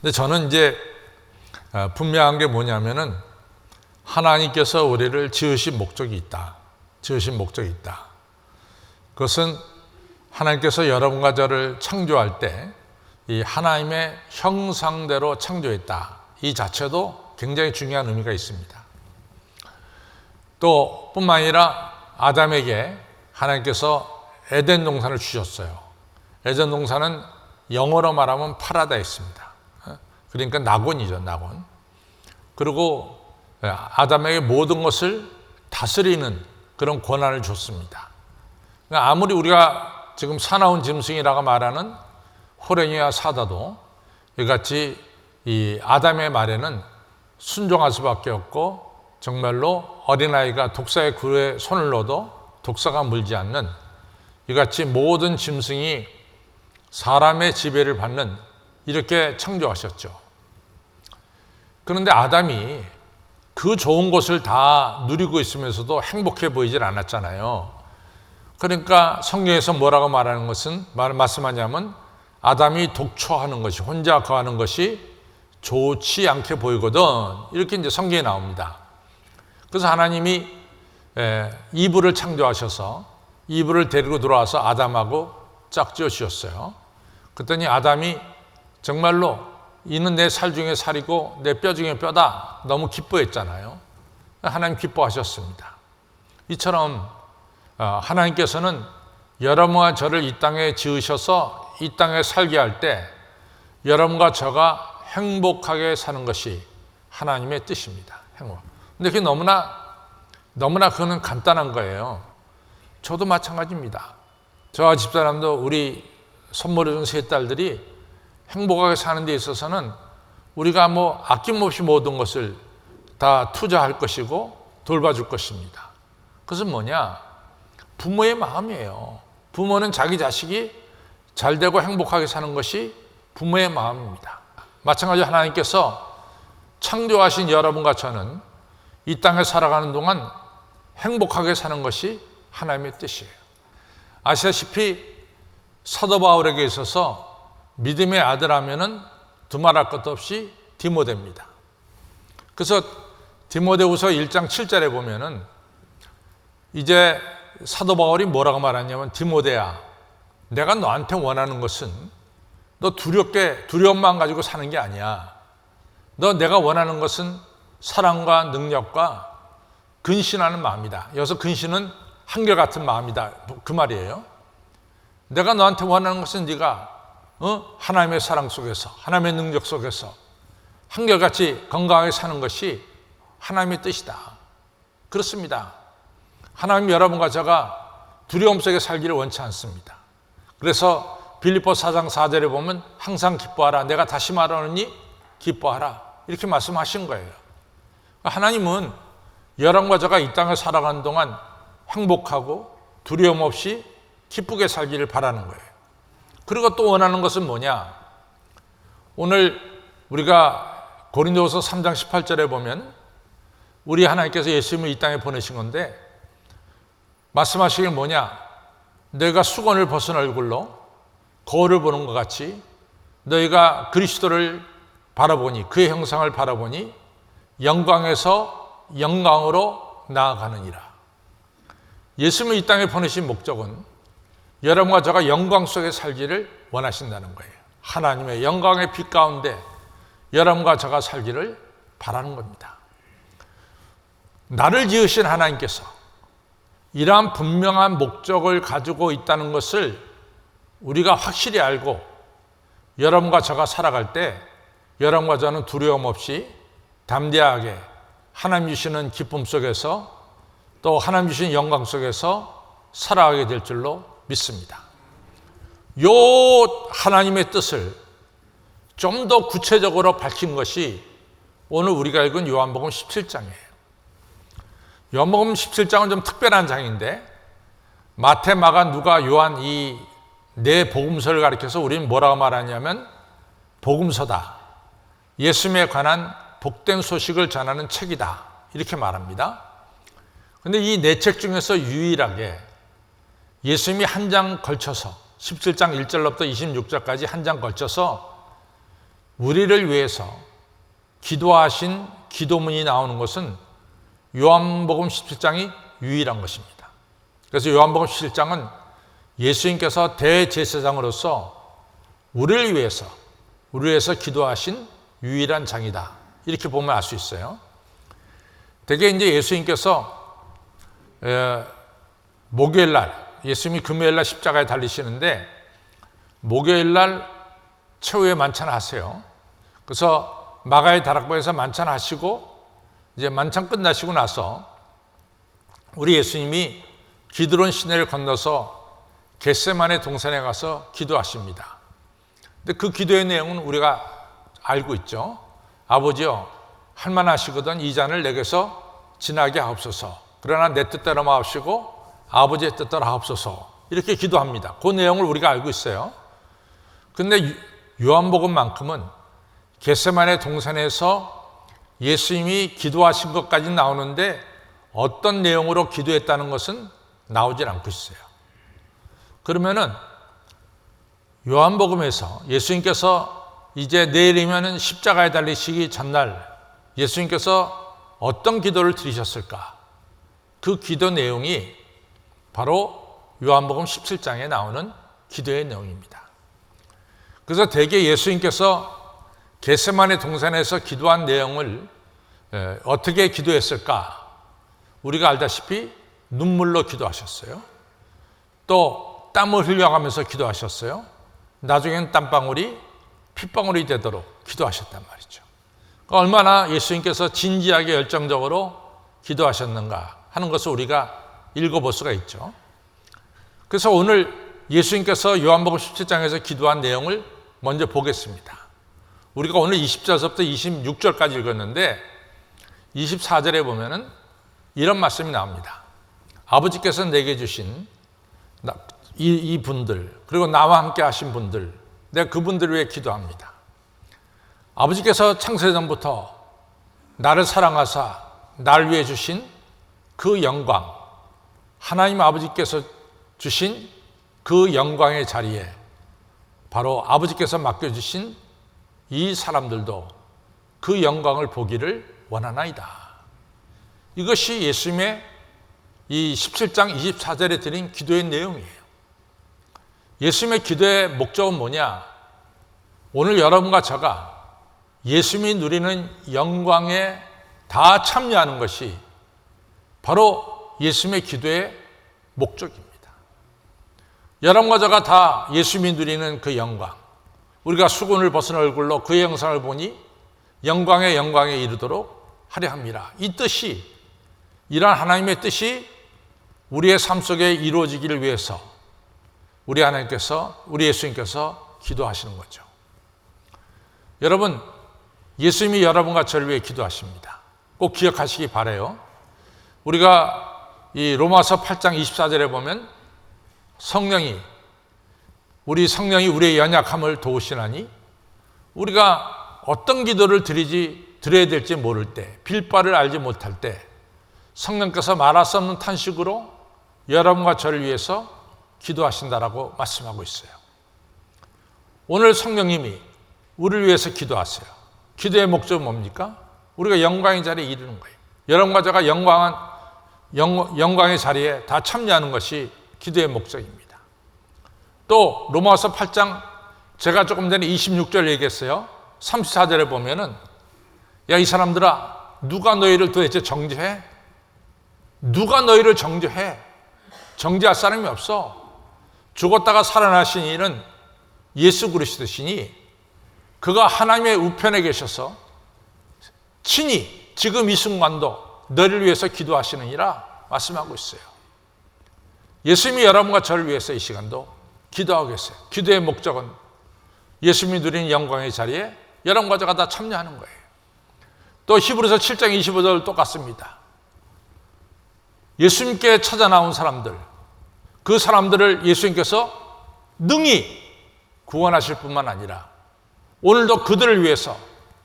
근데 저는 이제 분명한 게 뭐냐면은 하나님께서 우리를 지으신 목적이 있다. 지으신 목적이 있다. 그것은 하나님께서 여러분과 저를 창조할 때 이 하나님의 형상대로 창조했다. 이 자체도 굉장히 중요한 의미가 있습니다. 또 뿐만 아니라 아담에게 하나님께서 에덴 동산을 주셨어요. 에덴 동산은 영어로 말하면 파라다이스입니다. 그러니까 낙원이죠, 낙원. 그리고 아담에게 모든 것을 다스리는 그런 권한을 줬습니다. 그러니까 아무리 우리가 지금 사나운 짐승이라고 말하는 호랭이와 사자도 이같이 이 아담의 말에는 순종할 수밖에 없고 정말로 어린아이가 독사의 굴에 손을 넣어도 독사가 물지 않는 이같이 모든 짐승이 사람의 지배를 받는 이렇게 창조하셨죠. 그런데 아담이 그 좋은 것을 다 누리고 있으면서도 행복해 보이질 않았잖아요. 그러니까 성경에서 뭐라고 말씀하냐면 아담이 독초하는 것이, 혼자 거하는 것이 좋지 않게 보이거든. 이렇게 이제 성경에 나옵니다. 그래서 하나님이 이브를 창조하셔서 이브를 데리고 들어와서 아담하고 짝지어 주셨어요. 그랬더니 아담이 정말로 이는 내 살 중에 살이고 내 뼈 중에 뼈다. 너무 기뻐했잖아요. 하나님 기뻐하셨습니다. 이처럼 하나님께서는 여러분과 저를 이 땅에 지으셔서 이 땅에 살게 할 때 여러분과 저가 행복하게 사는 것이 하나님의 뜻입니다. 행복. 근데 그게 너무나 그거는 간단한 거예요. 저도 마찬가지입니다. 저와 집사람도 우리 선물해준 세 딸들이 행복하게 사는 데 있어서는 우리가 아낌없이 모든 것을 다 투자할 것이고 돌봐줄 것입니다. 그것은 뭐냐? 부모의 마음이에요. 부모는 자기 자식이 잘 되고 행복하게 사는 것이 부모의 마음입니다. 마찬가지로 하나님께서 창조하신 여러분과 저는 이 땅에 살아가는 동안 행복하게 사는 것이 하나님의 뜻이에요. 아시다시피 사도 바울에게 있어서 믿음의 아들 하면은 두말할 것도 없이 디모데입니다. 그래서 디모데후서 1장 7절에 보면은 이제 사도 바울이 뭐라고 말하냐면 디모데야, 내가 너한테 원하는 것은 너 두려움만 가지고 사는 게 아니야. 내가 원하는 것은 사랑과 능력과 근신하는 마음이다. 여기서 근신은 한결같은 마음이다. 그 말이에요. 내가 너한테 원하는 것은 네가 하나님의 사랑 속에서, 하나님의 능력 속에서 한결같이 건강하게 사는 것이 하나님의 뜻이다. 그렇습니다. 하나님 여러분과 제가 두려움 속에 살기를 원치 않습니다. 그래서 빌립보 4장 4절에 보면 항상 기뻐하라. 내가 다시 말하노니 기뻐하라. 이렇게 말씀하신 거예요. 하나님은 여러분과 제가 이 땅을 살아가는 동안 행복하고 두려움 없이 기쁘게 살기를 바라는 거예요. 그리고 또 원하는 것은 뭐냐? 오늘 우리가 고린도후서 3장 18절에 보면 우리 하나님께서 예수님을 이 땅에 보내신 건데 말씀하시길 뭐냐? 너희가 수건을 벗은 얼굴로 거울을 보는 것 같이 너희가 그리스도를 바라보니, 그의 형상을 바라보니 영광에서 영광으로 나아가느니라. 예수님을 이 땅에 보내신 목적은 여러분과 저가 영광 속에 살기를 원하신다는 거예요. 하나님의 영광의 빛 가운데 여러분과 저가 살기를 바라는 겁니다. 나를 지으신 하나님께서 이러한 분명한 목적을 가지고 있다는 것을 우리가 확실히 알고 여러분과 저가 살아갈 때 여러분과 저는 두려움 없이 담대하게 하나님 주시는 기쁨 속에서 또 하나님 주시는 영광 속에서 살아가게 될 줄로 믿습니다. 요 하나님의 뜻을 좀 더 구체적으로 밝힌 것이 오늘 우리가 읽은 요한복음 17장이에요. 요한복음 17장은 좀 특별한 장인데 마태, 마가, 누가, 요한 이 네 복음서를 가리켜서 우리는 뭐라고 말하냐면 복음서다. 예수님에 관한 복된 소식을 전하는 책이다. 이렇게 말합니다. 그런데 이 네 책 중에서 유일하게 예수님이 한 장 걸쳐서 17장 1절로부터 26절까지 한 장 걸쳐서 우리를 위해서 기도하신 기도문이 나오는 것은 요한복음 17장이 유일한 것입니다. 그래서 요한복음 17장은 예수님께서 대제사장으로서 우리를 위해서 기도하신 유일한 장이다. 이렇게 보면 알 수 있어요. 대개 이제 예수님께서 목요일 날, 예수님이 금요일 날 십자가에 달리시는데 목요일 날 최후의 만찬을 하세요. 그래서 마가의 다락방에서 만찬하시고 이제 만찬 끝나시고 나서 우리 예수님이 기드론 시내를 건너서 겟세마네 동산에 가서 기도하십니다. 근데 그 기도의 내용은 우리가 알고 있죠. 아버지여, 할만하시거든 이 잔을 내게서 지나게 하옵소서. 그러나 내 뜻대로 마옵시고 아버지의 뜻대로 하옵소서. 이렇게 기도합니다. 그 내용을 우리가 알고 있어요. 근데 요한복음만큼은 겟세마네 동산에서 예수님이 기도하신 것까지 나오는데 어떤 내용으로 기도했다는 것은 나오질 않고 있어요. 그러면은 요한복음에서 예수님께서 이제 내일이면은 십자가에 달리시기 전날 예수님께서 어떤 기도를 드리셨을까? 그 기도 내용이 바로 요한복음 17장에 나오는 기도의 내용입니다. 그래서 대개 예수님께서 겟세마네 동산에서 기도한 내용을 어떻게 기도했을까? 우리가 알다시피 눈물로 기도하셨어요. 또 땀을 흘려가면서 기도하셨어요. 나중에는 땀방울이 핏방울이 되도록 기도하셨단 말이죠. 그러니까 얼마나 예수님께서 진지하게 열정적으로 기도하셨는가 하는 것을 우리가 읽어볼 수가 있죠. 그래서 오늘 예수님께서 요한복음 17장에서 기도한 내용을 먼저 보겠습니다. 우리가 오늘 20절부터 26절까지 읽었는데 24절에 보면은 이런 말씀이 나옵니다. 아버지께서 내게 주신 이 분들, 그리고 나와 함께 하신 분들, 내가 그분들을 위해 기도합니다. 아버지께서 창세전부터 나를 사랑하사 나를 위해 주신 그 영광, 하나님 아버지께서 주신 그 영광의 자리에 바로 아버지께서 맡겨주신 이 사람들도 그 영광을 보기를 원하나이다. 이것이 예수님의 이 17장 24절에 드린 기도의 내용이에요. 예수님의 기도의 목적은 뭐냐? 오늘 여러분과 저가 예수님이 누리는 영광에 다 참여하는 것이 바로 예수님의 기도의 목적입니다. 여러분과 저가 다 예수님이 누리는 그 영광, 우리가 수건을 벗은 얼굴로 그의 영상을 보니 영광에 이르도록 하려 합니다. 이 뜻이, 이러한 하나님의 뜻이 우리의 삶 속에 이루어지기를 위해서 우리 하나님께서, 우리 예수님께서 기도하시는 거죠. 여러분, 예수님이 여러분과 저를 위해 기도하십니다. 꼭 기억하시기 바라요. 우리가 이 로마서 8장 24절에 보면 우리 성령이 우리의 연약함을 도우시나니 우리가 어떤 기도를 드려야 될지 모를 때, 빌 바를 알지 못할 때 성령께서 말할 수 없는 탄식으로 여러분과 저를 위해서 기도하신다라고 말씀하고 있어요. 오늘 성령님이 우리를 위해서 기도하세요. 기도의 목적은 뭡니까? 우리가 영광의 자리에 이르는 거예요. 여러분과 제가 영광의 자리에 다 참여하는 것이 기도의 목적입니다. 또 로마서 8장 제가 조금 전에 26절 얘기했어요. 34절에 보면은 야, 이 사람들아, 누가 너희를 도대체 정죄해? 누가 너희를 정죄해? 정죄할 사람이 없어. 죽었다가 살아나신 이는 예수 그리스도시니 그가 하나님의 우편에 계셔서 친히 지금 이 순간도 너희를 위해서 기도하시느니라 말씀하고 있어요. 예수님이 여러분과 저를 위해서 이 시간도 기도하고 계세요. 기도의 목적은 예수님이 누리는 영광의 자리에 여러분과 저가 다 참여하는 거예요. 또 히브리서 7장 25절 똑같습니다. 예수님께 찾아 나온 사람들, 그 사람들을 예수님께서 능히 구원하실 뿐만 아니라 오늘도 그들을 위해서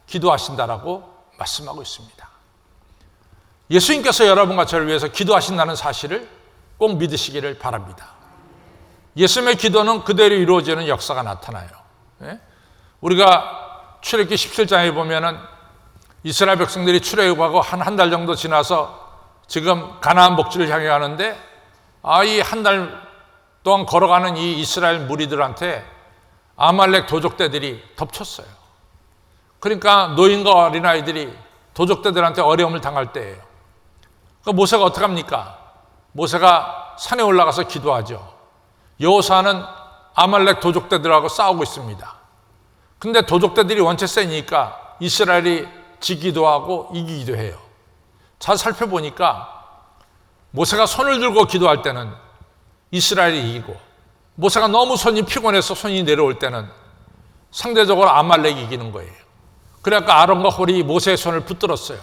기도하신다라고 말씀하고 있습니다. 예수님께서 여러분과 저를 위해서 기도하신다는 사실을 꼭 믿으시기를 바랍니다. 예수님의 기도는 그대로 이루어지는 역사가 나타나요. 우리가 출애굽기 17장에 보면은 이스라엘 백성들이 출애굽하고 한 달 정도 지나서 지금 가나안 목지를 향해 가는데 이 한 달 동안 걸어가는 이 이스라엘 무리들한테 아말렉 도적대들이 덮쳤어요. 그러니까 노인과 어린아이들이 도적대들한테 어려움을 당할 때예요. 그 모세가 어떻게 합니까? 모세가 산에 올라가서 기도하죠. 여호수아는 아말렉 도적대들하고 싸우고 있습니다. 근데 도적대들이 원체 세니까 이스라엘이 지기도 하고 이기기도 해요. 잘 살펴보니까 모세가 손을 들고 기도할 때는 이스라엘이 이기고, 모세가 너무 손이 피곤해서 손이 내려올 때는 상대적으로 아말렉이 이기는 거예요. 그래서 아론과 홀이 모세의 손을 붙들었어요.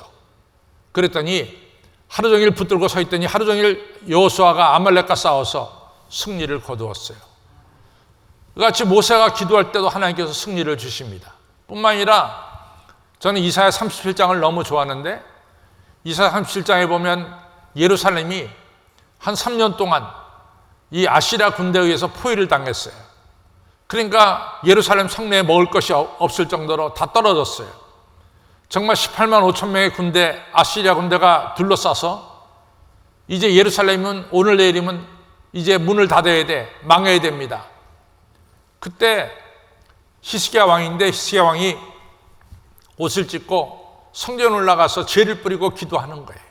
그랬더니 하루 종일 붙들고 서 있더니 하루 종일 여호수아가 아말렉과 싸워서 승리를 거두었어요. 같이 모세가 기도할 때도 하나님께서 승리를 주십니다. 뿐만 아니라 저는 이사야 37장을 너무 좋아하는데, 이사야 37장에 보면 예루살렘이 한 3년 동안 이 아시리아 군대에 의해서 포위를 당했어요. 그러니까 예루살렘 성내에 먹을 것이 없을 정도로 다 떨어졌어요. 정말 18만 5천 명의 군대, 아시리아 군대가 둘러싸서 이제 예루살렘은 오늘 내일이면 이제 문을 닫아야 돼, 망해야 됩니다. 그때 히스기야 왕인데, 히스기야 왕이 옷을 찢고 성전 올라가서 죄를 뿌리고 기도하는 거예요.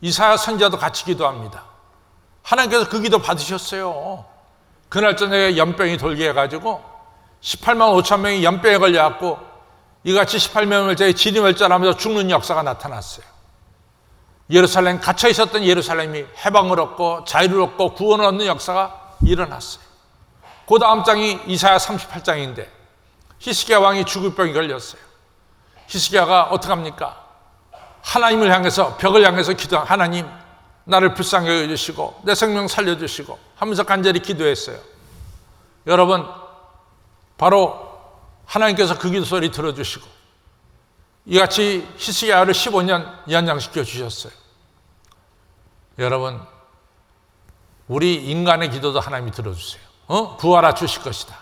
이사야 선지자도 같이 기도합니다. 하나님께서 그 기도 받으셨어요. 그날 저녁에 연병이 돌게 해가지고 18만 5천 명이 연병에 걸려갖고 이같이 18만 명이 진위멸절하면서 죽는 역사가 나타났어요. 예루살렘, 갇혀 있었던 예루살렘이 해방을 얻고 자유를 얻고 구원을 얻는 역사가 일어났어요. 그 다음 장이 이사야 38장인데 히스기야 왕이 죽을 병이 걸렸어요. 히스기야가 어떻게 합니까? 하나님을 향해서, 벽을 향해서 기도한, 하나님 나를 불쌍히 여겨주시고 내 생명 살려주시고 하면서 간절히 기도했어요. 여러분, 바로 하나님께서 그 기도 소리 들어주시고 이같이 히스기야를 15년 연장시켜 주셨어요. 여러분, 우리 인간의 기도도 하나님이 들어주세요. 부활하 주실 것이다.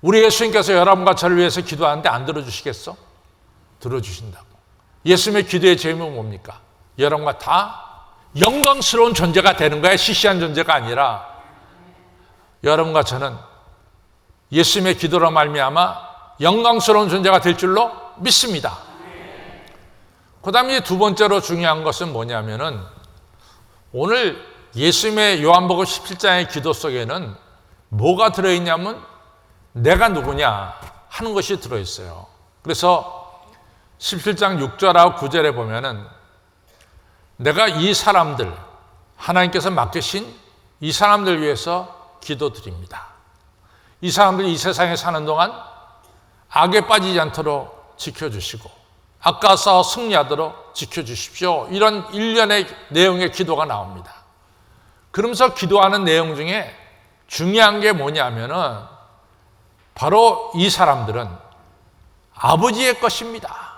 우리 예수님께서 여러분과 저를 위해서 기도하는데 안 들어주시겠어? 들어주신다고. 예수님의 기도의 제목은 뭡니까? 여러분과 다 영광스러운 존재가 되는 거예요. 시시한 존재가 아니라 여러분과 저는 예수님의 기도로 말미암아 영광스러운 존재가 될 줄로 믿습니다. 그 다음에 두 번째로 중요한 것은 뭐냐면은 오늘 예수님의 요한복음 17장의 기도 속에는 뭐가 들어있냐면 내가 누구냐 하는 것이 들어있어요. 그래서 17장 6절하고 9절에 보면은 내가 이 사람들, 하나님께서 맡기신 이 사람들 위해서 기도드립니다. 이 사람들이 이 세상에 사는 동안 악에 빠지지 않도록 지켜주시고 악과 싸워 승리하도록 지켜주십시오. 이런 일련의 내용의 기도가 나옵니다. 그러면서 기도하는 내용 중에 중요한 게 뭐냐면은 바로 이 사람들은 아버지의 것입니다.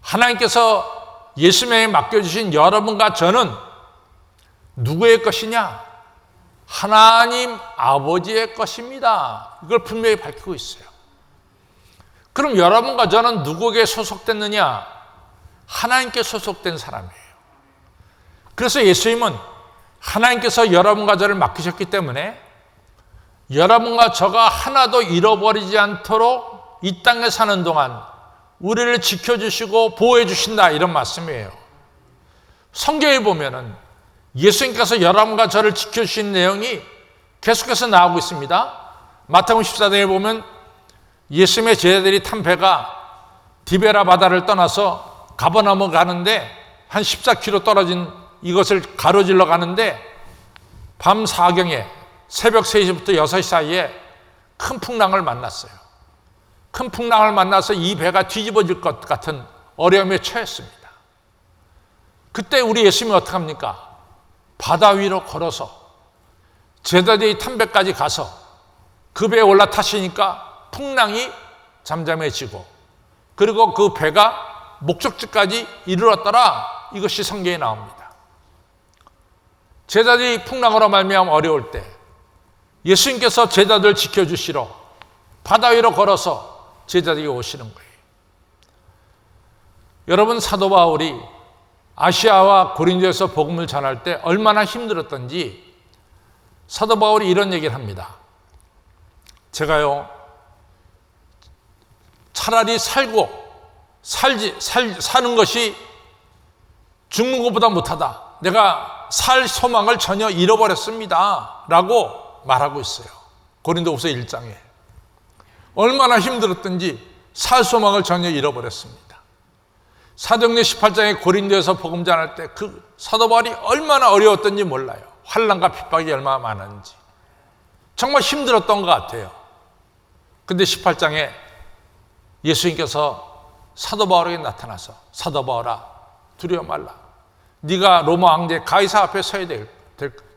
하나님께서 예수님에게 맡겨주신 여러분과 저는 누구의 것이냐? 하나님 아버지의 것입니다. 이걸 분명히 밝히고 있어요. 그럼 여러분과 저는 누구에게 소속됐느냐? 하나님께 소속된 사람이에요. 그래서 예수님은 하나님께서 여러분과 저를 맡기셨기 때문에 여러분과 저가 하나도 잃어버리지 않도록 이 땅에 사는 동안 우리를 지켜주시고 보호해 주신다, 이런 말씀이에요. 성경에 보면은 예수님께서 여러분과 저를 지켜주신 내용이 계속해서 나오고 있습니다. 마태복음 14장에 보면 예수님의 제자들이 탄 배가 디베라 바다를 떠나서 가버나움 가는데 한 14km 떨어진 이것을 가로질러 가는데 밤 4경에 새벽 3시부터 6시 사이에 큰 풍랑을 만났어요. 큰 풍랑을 만나서 이 배가 뒤집어질 것 같은 어려움에 처했습니다. 그때 우리 예수님이 어떻게 합니까? 바다 위로 걸어서 제자들이 탄 배까지 가서 그 배에 올라타시니까 풍랑이 잠잠해지고 그리고 그 배가 목적지까지 이르렀더라. 이것이 성경에 나옵니다. 제자들이 풍랑으로 말미암아 어려울 때 예수님께서 제자들 지켜주시러 바다 위로 걸어서 제자들에게 오시는 거예요. 여러분, 사도 바울이 아시아와 고린도에서 복음을 전할 때 얼마나 힘들었던지 사도 바울이 이런 얘기를 합니다. 제가요, 차라리 사는 것이 죽는 것보다 못하다. 내가 살 소망을 전혀 잃어버렸습니다. 라고 말하고 있어요. 고린도후서 1장에. 얼마나 힘들었던지 살 소망을 전혀 잃어버렸습니다. 사도행전 18장에 고린도에서 복음 전할 때 그 사도 바울이 얼마나 어려웠던지 몰라요. 환난과 핍박이 얼마나 많았는지. 정말 힘들었던 것 같아요. 근데 18장에 예수님께서 사도 바울에게 나타나서 사도 바울아, 두려워 말라. 네가 로마 황제 가이사 앞에 서야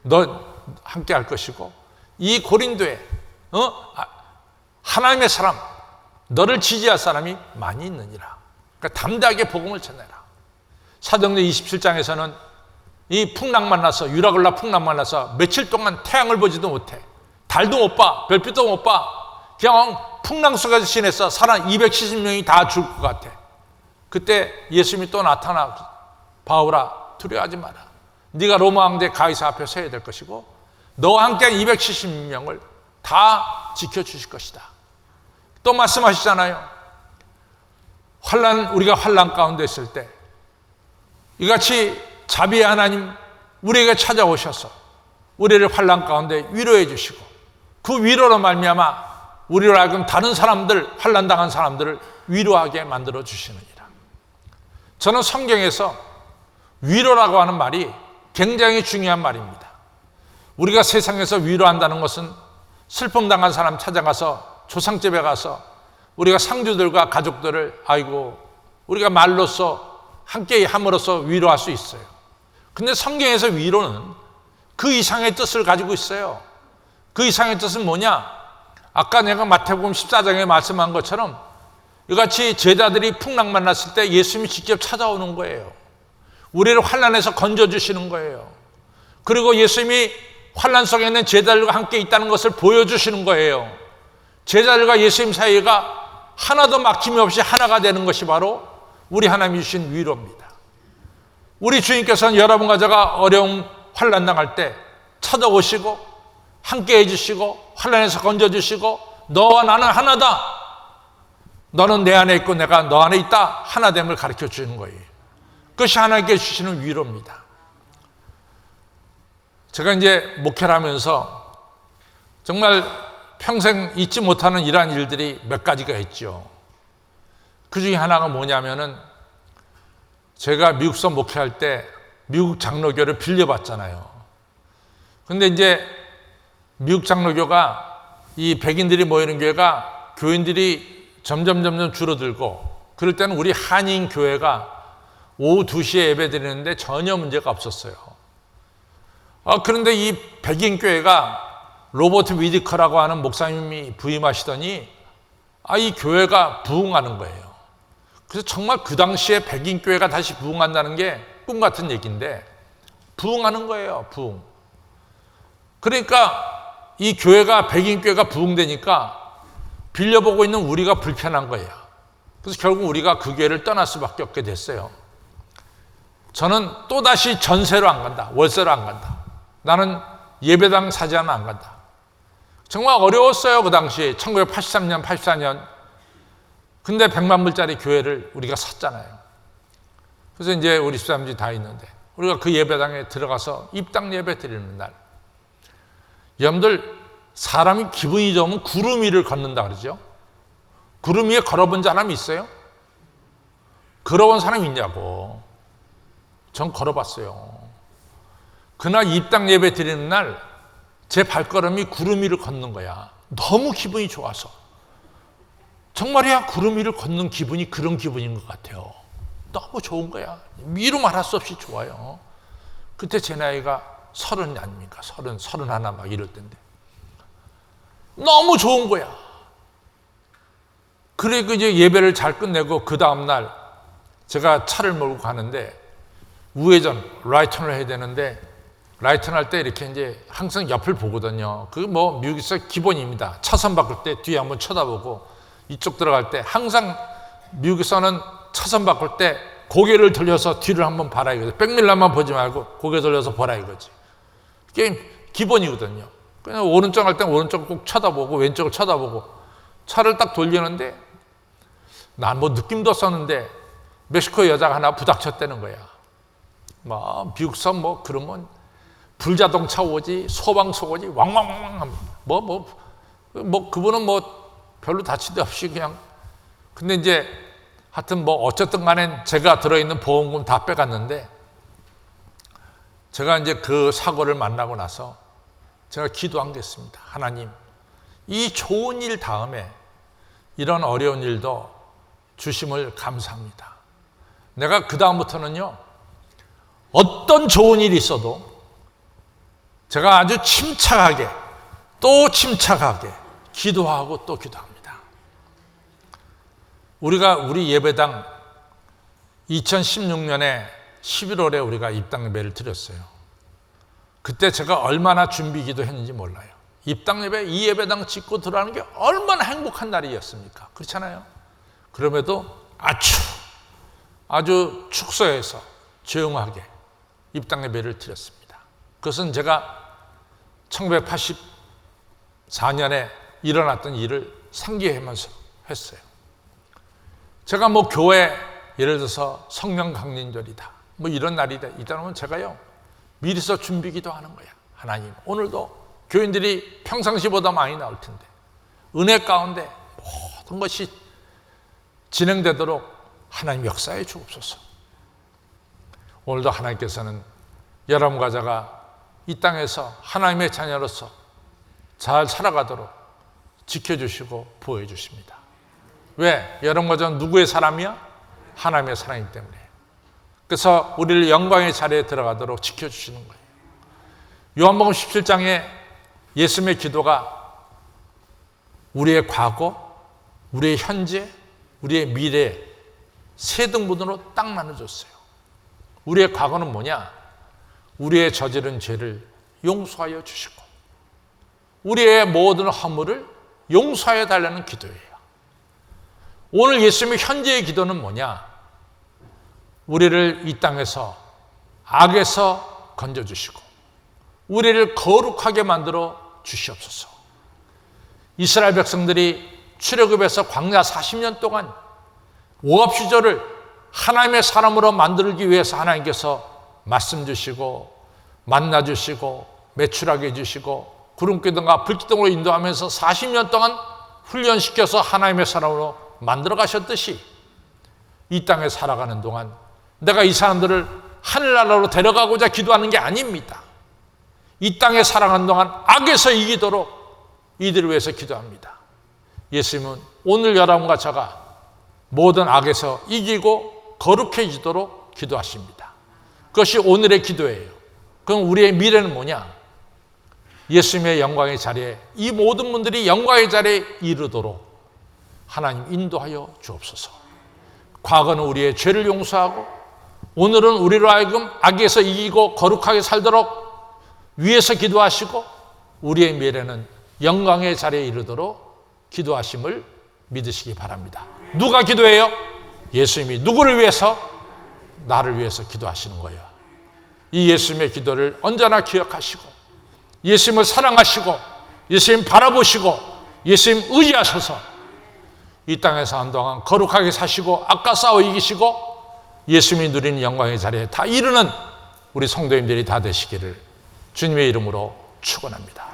너 함께 할 것이고 이 고린도에 하나님의 사람, 너를 지지할 사람이 많이 있느니라. 그러니까 담대하게 복음을 전해라. 사도행전 27장에서는 이 풍랑 만나서 유라굴라 풍랑 만나서 며칠 동안 태양을 보지도 못해. 달도 못 봐. 별빛도 못 봐. 그냥 풍랑 속에서 지내서 사람 270명이 다 죽을 것 같아. 그때 예수님이 또 나타나 바울아, 두려워하지 마라. 네가 로마 황제 가이사 앞에 서야 될 것이고 너와 함께 270명을 다 지켜주실 것이다. 또 말씀하시잖아요. 우리가 환난 가운데 있을 때 이같이 자비의 하나님 우리에게 찾아오셔서 우리를 환난 가운데 위로해 주시고 그 위로로 말미암아 우리로 하여금 다른 사람들, 환난 당한 사람들을 위로하게 만들어 주시느니라. 저는 성경에서 위로라고 하는 말이 굉장히 중요한 말입니다. 우리가 세상에서 위로한다는 것은 슬픔 당한 사람 찾아가서 조상집에 가서 우리가 상주들과 가족들을 우리가 말로써 함께 함으로써 위로할 수 있어요. 근데 성경에서 위로는 그 이상의 뜻을 가지고 있어요. 그 이상의 뜻은 뭐냐? 아까 내가 마태복음 14장에 말씀한 것처럼 이같이 제자들이 풍랑 만났을 때 예수님이 직접 찾아오는 거예요. 우리를 환난에서 건져주시는 거예요. 그리고 예수님이 환난 속에 있는 제자들과 함께 있다는 것을 보여주시는 거예요. 제자들과 예수님 사이가 하나도 막힘이 없이 하나가 되는 것이 바로 우리 하나님이 주신 위로입니다. 우리 주님께서는 여러분과 제가 어려운 환난 당할 때 찾아오시고 함께 해주시고 환난에서 건져주시고 너와 나는 하나다. 너는 내 안에 있고 내가 너 안에 있다. 하나됨을 가르쳐 주는 거예요. 그것이 하나님께 주시는 위로입니다. 제가 이제 목회를 하면서 정말 평생 잊지 못하는 이러한 일들이 몇 가지가 있죠. 그 중에 하나가 뭐냐면은 제가 미국서 목회할 때 미국 장로교를 빌려봤잖아요. 근데 이제 미국 장로교가 이 백인들이 모이는 교회가 교인들이 점점 줄어들고 그럴 때는 우리 한인 교회가 오후 2시에 예배 드리는데 전혀 문제가 없었어요. 그런데 이 백인 교회가 로버트 위디커라고 하는 목사님이 부임하시더니 이 교회가 부흥하는 거예요. 그래서 정말 그 당시에 백인 교회가 다시 부흥한다는 게 꿈 같은 얘기인데 부흥하는 거예요. 부흥. 그러니까 이 교회가 백인 교회가 부흥되니까 빌려보고 있는 우리가 불편한 거예요. 그래서 결국 우리가 그 교회를 떠날 수밖에 없게 됐어요. 저는 또다시 전세로 안 간다. 월세로 안 간다. 나는 예배당 사지하면 안 간다. 정말 어려웠어요. 그 당시에 1983년 84년 근데 100만 불짜리 교회를 우리가 샀잖아요. 그래서 이제 우리 집사람들이 다 있는데 우리가 그 예배당에 들어가서 입당 예배 드리는 날 여러분들 사람이 기분이 좋으면 구름 위를 걷는다 그러죠. 구름 위에 걸어본 사람이 있어요? 걸어본 사람이 있냐고. 전 걸어봤어요. 그날 입당 예배 드리는 날 제 발걸음이 구름 위를 걷는 거야. 너무 기분이 좋아서. 정말이야, 구름 위를 걷는 기분이 그런 기분인 것 같아요. 너무 좋은 거야. 미루 말할 수 없이 좋아요. 그때 제 나이가 30 아닙니까? 31 막 이럴 때인데. 너무 좋은 거야. 그래, 이제 예배를 잘 끝내고 그 다음날 제가 차를 몰고 가는데 우회전, 라이턴을 해야 되는데 라이턴 할 때 이렇게 이제 항상 옆을 보거든요. 그게 뭐 미국에서 기본입니다. 차선 바꿀 때 뒤에 한번 쳐다보고 이쪽 들어갈 때 항상 미국에서는 차선 바꿀 때 고개를 돌려서 뒤를 한번 봐라 이거지. 백밀러만 보지 말고 고개 돌려서 보라 이거지. 이게 기본이거든요. 그냥 오른쪽 갈 땐 오른쪽을 꼭 쳐다보고 왼쪽을 쳐다보고 차를 딱 돌리는데 난 뭐 느낌도 없었는데 멕시코 여자가 하나 부닥쳤다는 거야. 뭐 미국서 뭐 그러면 불자동차 오지 소방서 오지 왕왕왕왕 뭐 그분은 뭐 별로 다친 데 없이 그냥 근데 이제 하여튼 뭐 어쨌든 간에 제가 들어있는 보험금 다 빼갔는데 제가 이제 그 사고를 만나고 나서 제가 기도한 게 있습니다. 하나님, 이 좋은 일 다음에 이런 어려운 일도 주심을 감사합니다. 내가 그 다음부터는요, 어떤 좋은 일이 있어도 제가 아주 침착하게 또 침착하게 기도하고 또 기도합니다. 우리 예배당 2016년에 11월에 우리가 입당 예배를 드렸어요. 그때 제가 얼마나 준비 기도했는지 몰라요. 입당 예배, 이 예배당 짓고 들어가는 게 얼마나 행복한 날이었습니까? 그렇잖아요. 그럼에도 아주 축소해서 조용하게 입당 예배를 드렸습니다. 그것은 제가 1984년에 일어났던 일을 상기하면서 했어요. 제가 뭐 교회 예를 들어서 성령 강림절이다 뭐 이런 날이다 이러면 제가요 미리서 준비기도 하는 거야. 하나님, 오늘도 교인들이 평상시보다 많이 나올 텐데 은혜 가운데 모든 것이 진행되도록 하나님 역사해 주옵소서. 오늘도 하나님께서는 여러분과 제가 이 땅에서 하나님의 자녀로서 잘 살아가도록 지켜주시고 보호해 주십니다. 왜? 여러분과 저는 누구의 사람이야? 하나님의 사람이기 때문에. 그래서 우리를 영광의 자리에 들어가도록 지켜주시는 거예요. 요한복음 17장에 예수님의 기도가 우리의 과거, 우리의 현재, 우리의 미래 세 등분으로 딱 나눠줬어요. 우리의 과거는 뭐냐? 우리의 저지른 죄를 용서하여 주시고 우리의 모든 허물을 용서해 달라는 기도예요. 오늘 예수님의 현재의 기도는 뭐냐? 우리를 이 땅에서 악에서 건져주시고 우리를 거룩하게 만들어 주시옵소서. 이스라엘 백성들이 출애굽에서 광야 40년 동안 오합시절을 하나님의 사람으로 만들기 위해서 하나님께서 말씀 주시고 만나 주시고 매출하게 해주시고 구름기둥과 불기둥으로 인도하면서 40년 동안 훈련시켜서 하나님의 사람으로 만들어 가셨듯이 이 땅에 살아가는 동안 내가 이 사람들을 하늘나라로 데려가고자 기도하는 게 아닙니다. 이 땅에 살아가는 동안 악에서 이기도록 이들을 위해서 기도합니다. 예수님은 오늘 여러분과 제가 모든 악에서 이기고 거룩해지도록 기도하십니다. 그것이 오늘의 기도예요. 그럼 우리의 미래는 뭐냐? 예수님의 영광의 자리에 이 모든 분들이 영광의 자리에 이르도록 하나님 인도하여 주옵소서. 과거는 우리의 죄를 용서하고 오늘은 우리로 하여금 악에서 이기고 거룩하게 살도록 위에서 기도하시고 우리의 미래는 영광의 자리에 이르도록 기도하심을 믿으시기 바랍니다. 누가 기도해요? 예수님이 누구를 위해서? 나를 위해서 기도하시는 거예요. 이 예수님의 기도를 언제나 기억하시고 예수님을 사랑하시고 예수님 바라보시고 예수님 의지하셔서 이 땅에서 한동안 거룩하게 사시고 악과 싸워 이기시고 예수님이 누리는 영광의 자리에 다 이르는 우리 성도님들이 다 되시기를 주님의 이름으로 축원합니다.